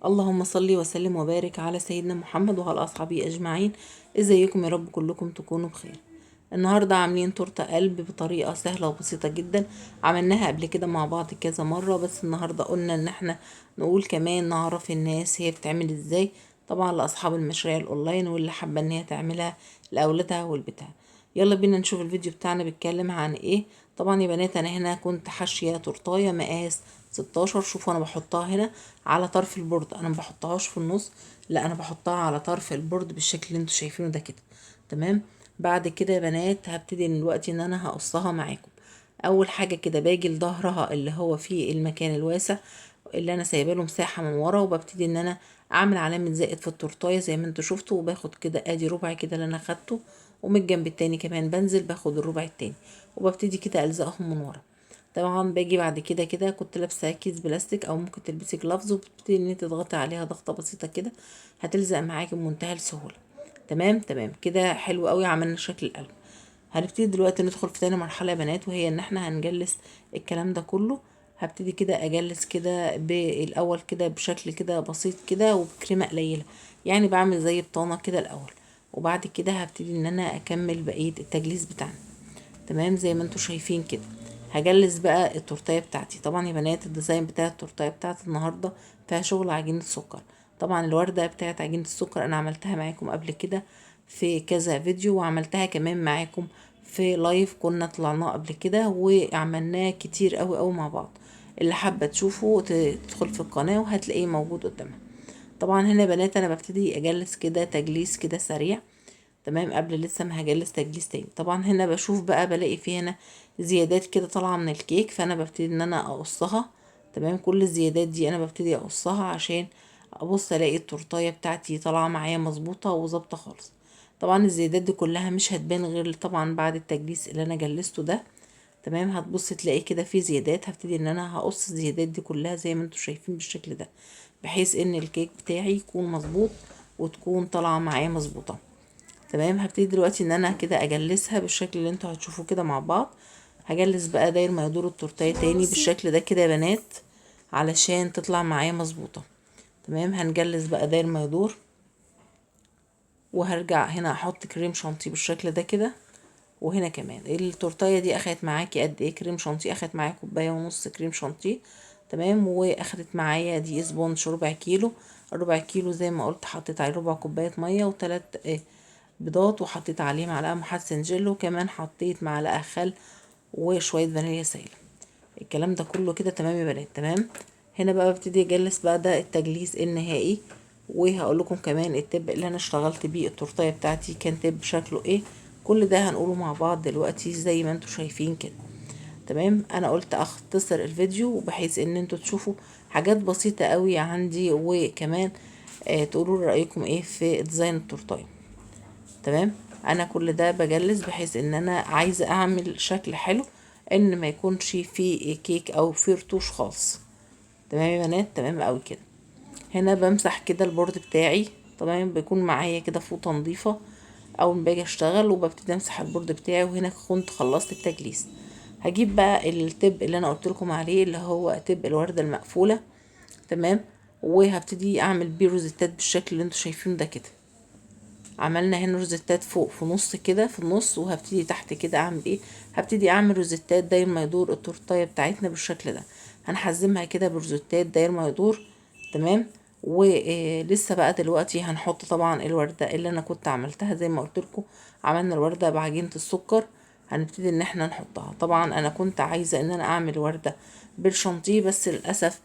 اللهم صل وسلم وبارك على سيدنا محمد وعلى أصحابه أجمعين. ازيكم يا رب كلكم تكونوا بخير. النهاردة عاملين تورتة قلب بطريقة سهلة وبسيطة جدا. عملناها قبل كده مع بعض كذا مرة، بس النهاردة قلنا ان احنا نقول كمان نعرف الناس هي بتعمل ازاي، طبعا لأصحاب المشاريع الأونلاين واللي حابة ان هي تعملها لأولادها والبتاع. يلا بينا نشوف الفيديو بتاعنا بيتكلم عن ايه. طبعا يا بنات انا هنا كنت حاشية تورتاية مقاس 16. شوفوا انا بحطها هنا على طرف البورد، انا ما بحطهاش في النص، لا انا بحطها على طرف البورد بالشكل اللي انتوا شايفينه ده كده. تمام. بعد كده يا بنات هبتدي دلوقتي ان انا هقصها معاكم. اول حاجه كده باجي لظهرها اللي هو فيه المكان الواسع اللي انا سايبه له مساحه من ورا، وببتدي ان انا اعمل علامه زائد في التورتايه زي ما انتوا شفتوا، وباخد كده ادي ربع كده اللي انا خدته، ومن الجنب التاني كمان بنزل باخد الربع التاني، وببتدي كده الزقهم من ورا. طبعا باجي بعد كده كنت لابسه كيس بلاستيك او ممكن تلبسي جلافز، وبتبتدي ان انت تضغطي عليها ضغطه بسيطه كده هتلزق معاكي بمنتهى السهوله. تمام تمام كده حلو قوي، عملنا شكل القلب. هنبتدي دلوقتي ندخل في تاني مرحله يا بنات، وهي ان احنا هنجلس الكلام ده كله. هبتدي كده اجلس كده بالاول كده بشكل كده بسيط كده وبكريمه قليله، يعني بعمل زي بطانه كده الاول، وبعد كده هبتدي ان انا اكمل بقيه التجليس بتاعنا. تمام زي ما انتوا شايفين كده. هجلس بقى التورتيه بتاعتي. طبعا يا بنات الديزاين بتاع التورتيه بتاعت النهارده فيها شغل عجينه سكر. طبعا الورده بتاعت عجينه السكر انا عملتها معاكم قبل كده في كذا فيديو، وعملتها كمان معاكم في لايف كنا طلعناه قبل كده وعملناه كتير قوي قوي مع بعض. اللي حابه تشوفه تدخل في القناه وهتلاقيه موجود قدامها. طبعا هنا يا بنات انا ببتدي اجلس كده تجليس كده سريع. تمام قبل لسه ما هجلس تجليس تاني. طبعا هنا بشوف بقى بلاقي فيه هنا زيادات كده طالعه من الكيك، فانا ببتدي ان انا اقصها. تمام كل الزيادات دي انا ببتدي اقصها عشان ابص الاقي التورتايه بتاعتي طالعه معايا مظبوطه وظابطه خالص. طبعا الزيادات دي كلها مش هتبان غير طبعا بعد التجليس اللي انا جلسته ده. تمام هتبص تلاقي كده في زيادات، هبتدي ان انا هقص الزيادات دي كلها زي ما انتوا شايفين بالشكل ده، بحيث ان الكيك بتاعي يكون مظبوط وتكون طالعه معايا مظبوطه. تمام هبتدي دلوقتي ان انا كده اجلسها بالشكل اللي انتوا هتشوفوه كده مع بعض. هجلس بقى داير ما يدور التورتيه تاني بالشكل ده كده يا بنات علشان تطلع معايا مظبوطه. تمام هنجلس بقى داير ما يدور، وهرجع هنا احط كريم شانتيه بالشكل ده كده. وهنا كمان التورتيه دي اخدت معاكي قد ايه كريم شانتيه؟ اخدت معايا كوبايه ونص كريم شانتيه. تمام واخدت معايا دي اسبونج ربع كيلو. الربع كيلو زي ما قلت حطيت عليه ربع كوبايه ميه وتلات بيضات، وحطيت عليه معلقه محسن جل، وكمان حطيت معلقه خل وشويه فانيليا سائله. الكلام ده كله كده تمام يا بنات. تمام هنا بقى ببتدي اجلس بقى ده التجليس النهائي. وهقول لكم كمان التب اللي انا اشتغلت بيه التورتيه بتاعتي كان تب شكله ايه. كل ده هنقوله مع بعض دلوقتي زي ما انتوا شايفين كده. تمام انا قلت اختصر الفيديو بحيث ان انتوا تشوفوا حاجات بسيطه قوي عندي، وكمان تقولوا لي رايكم ايه في ديزاين التورتيه. تمام انا كل ده بجلس بحيث ان انا عايزه اعمل شكل حلو، ان ما يكونش فيه كيك او فيه رتوش خالص. تمام يا بنات تمام قوي كده. هنا بمسح كده البورد بتاعي. تمام بيكون معايا كده فوطه نظيفه اول ما باجي اشتغل، وببتدي امسح البورد بتاعي. وهنا كنت خلصت التجليس. هجيب بقى التب اللي انا قلت لكم عليه اللي هو تب الورده المقفوله. تمام وهبتدي اعمل بيه روزيتات بالشكل اللي انتوا شايفينه ده كده. عملنا هنا روزيتات فوق في نص كده في النص، وهبتدي تحت كده اعمل ايه. هبتدي اعمل روزيتات داير ما يدور التورتايه بتاعتنا بالشكل ده. هنحزمها كده بروزيتات داير ما يدور. تمام ولسه بقى دلوقتي هنحط طبعا الورده اللي انا كنت عملتها زي ما قلت لكم. عملنا الورده بعجينه السكر. هنبتدي ان احنا نحطها. طبعا انا كنت عايزه ان انا اعمل ورده بالشانتيه، بس للاسف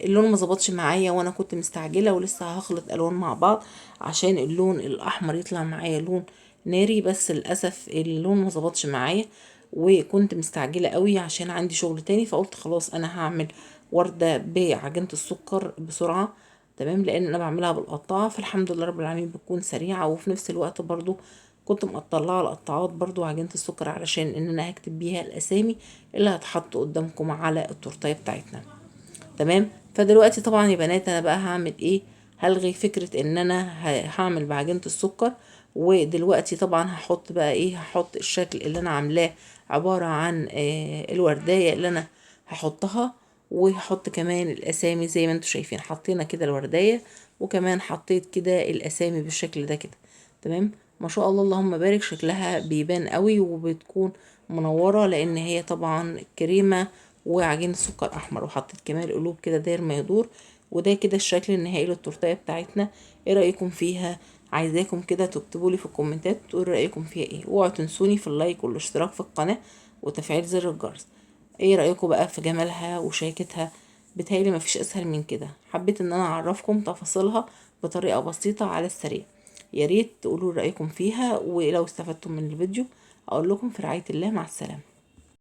اللون ما ظبطش معايا، وانا كنت مستعجله ولسه هخلط الوان مع بعض عشان اللون الاحمر يطلع معايا لون ناري، بس للاسف اللون ما ظبطش معايا، وكنت مستعجله قوي عشان عندي شغل تاني. فقلت خلاص انا هعمل ورده بعجينه السكر بسرعه. تمام لان انا بعملها بالقطاعه، فالحمد لله رب العالمين بتكون سريعه، وفي نفس الوقت برضو كنت مقطعه القطاعات برضو عجينه السكر علشان ان انا هكتب بيها الاسامي اللي هتحط قدامكم على التورتيه بتاعتنا. تمام فدلوقتي طبعا يا بنات انا بقى هعمل ايه. هلغي فكرة ان انا هعمل بعجينة السكر. ودلوقتي طبعا هحط بقى ايه، هحط الشكل اللي انا عاملاه عبارة عن الوردية اللي انا هحطها. وهحط كمان الاسامي زي ما انتوا شايفين، حطينا كده الوردية وكمان حطيت كده الاسامي بالشكل ده كده. تمام، ما شاء الله اللهم بارك، شكلها بيبان قوي وبتكون منورة لان هي طبعا كريمة وعجينة سكر احمر. وحطيت كمان القلوب كده داير ما يدور. وده كده الشكل النهائي للتورتيه بتاعتنا. ايه رأيكم فيها؟ عايزاكم كده تكتبوا لي في الكومنتات تقولوا رأيكم فيها ايه. اوعوا تنسوني في اللايك والاشتراك في القناة وتفعيل زر الجرس. ايه رأيكم بقى في جمالها وشياكتها؟ بتهيألي مفيش اسهل من كده. حبيت ان انا اعرفكم تفاصيلها بطريقة بسيطة على السريع. يا ريت تقولوا رأيكم فيها، ولو استفدتم من الفيديو اقول لكم في رعاية الله، مع السلامة.